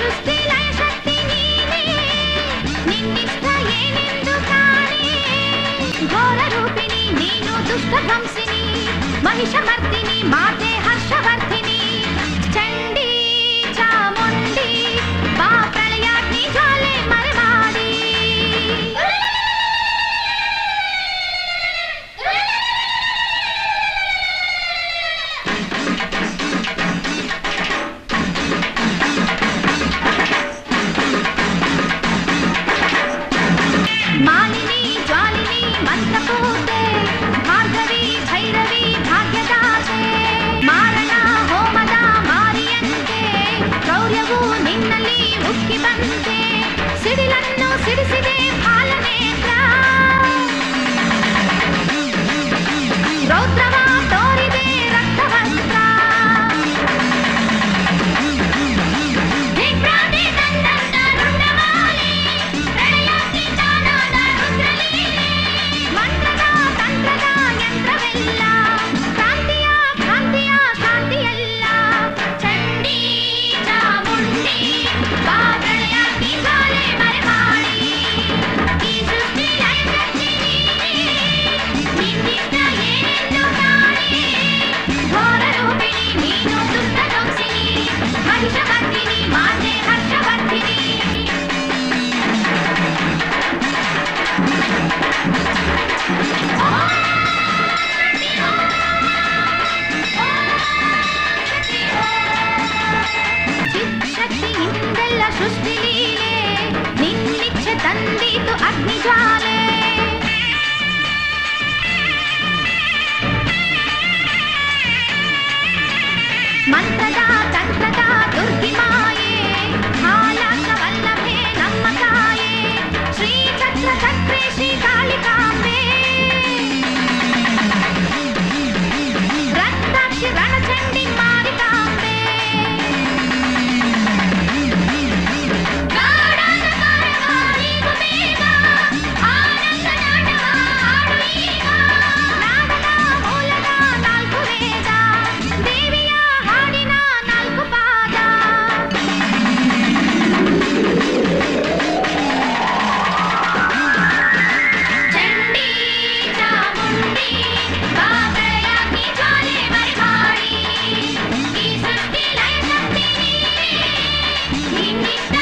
ಸೃಷ್ಟಿ ಲಯ ಶಕ್ತಿ ನೀನೇ ನಿನ್ನಿಷ್ಟ ಏನೆಂದು ಕಾಣೆ ಘೋರ ರೂಪಿಣಿ ನೀನು ದುಷ್ಟ ಧ್ವಂಸಿನಿ ಮಹಿಷಮರ್ದಿನಿ ಮಾತೆ ಹರ್ಷವರ್ಧಿನಿ ಚಂಡಿ ಚಾಮುಂಡಿ ಬಾ ಪ್ರಳಯಾಗ್ನಿ ಜ್ವಾಲೆ ಮರೆಮಾಡಿ ಮಾಲಿನಿ ಜ್ವಾಲಿನಿ ಮಂತ್ರಪೂತೆ ಭಾರ್ಗವಿ ಭೈರವಿ ಭಾಗ್ಯದಾತೆ ಮಾರಣ ಹೋಮದ ಮಾರಿಯಂತೆ ಕ್ರೌರ್ಯವು ನಿನ್ನಲ್ಲಿ ಉಕ್ಕಿ ಬಂತೆ ಸಿಡಿಲನ್ನು ಸಿಡಿಸಿದೆ ಫಾಲನೇತ್ರ ರೌದ್ರವ ತೋರಿದೆ ರಕ್ತವಸ್ತ್ರ ದಿಗ್ಭ್ರಾಂತಿ ತಂದಂತ ರುದ್ರಮಾಲೆ ಪ್ರಳಯಾಗ್ನಿ ತಾನಾದ ರುದ್ರಲೀಲೆ ಮಂತ್ರದ ತಂತ್ರದ ಯಂತ್ರವೆಲ್ಲ ಕ್ರಾಂತಿಯ ಕ್ರಾಂತಿಯ ಕ್ರಾಂತಿಯಲ್ಲ ಚಂಡಿ ಚಾಮುಂಡಿ ಬಾ ಪ್ರಳಯಾಗ್ನಿ ಜ್ವಾಲೆ ಮರೆಮಾಡಿ ಈ ಸೃಷ್ಟಿ ಲಯ ಶಕ್ತಿ ನೀನೇ ನಿನ್ನಿಷ್ಟ ಏನೆಂದು ಕಾಣೆ ಘೋರ ರೂಪಿಣಿ ನೀನು ದುಷ್ಟ ಧ್ವಂಸಿನಿ ಮಹಿಷಮರ್ದಿನಿ ಮಾತೆ ಹರ್ಷವರ್ಧಿನಿ ಚಿತ್ಶಕ್ತಿಯಿಂದೆಲ್ಲ ಸೃಷ್ಟಿ ಲೀಲೆ ನಿನ್ನಿಚ್ಛೆ ತಂದೀತು ಅಗ್ನಿಜ್ವಾಲೆ ಮಂತ್ರದ ತಂತ್ರದ ದುರ್ಗಿ ಮಾಯೆ ಹಾಲಾಕವಲ್ಲಭೆ ನಮ್ಮ ತಾಯೆ ಶ್ರೀ ಚಕ್ರ ಚಕ್ರೇ ಶ್ರೀ ಕಾಳಿಕಾಂಬೆ ರಕ್ತಾಕ್ಷಿ ರಣಚಂಡಿ ಮಾರಿಕಾಂಬೆ ಗಾಢಾಂಧಕಾರವಾರಿಗೂ ಬೇಗ ಆನಂದ ನಾಟವ ಆಡು ಈಗ ನಾದದ ಮೂಲದ ನಾಲ್ಕು ವೇದ ದೇವಿಯ ಹಾಡಿನ ನಾಲ್ಕು ಪಾದ ಚಂಡಿ ಚಾಮುಂಡಿ ಬಾ ಪ್ರಳಯಾಗ್ನಿ ಜ್ವಾಲೆ ಮರೆಮಾಡಿ ಈ ಸೃಷ್ಟಿ ಲಯ ಶಕ್ತಿ ನೀನೇ ನಿನ್ನಿಷ್ಟ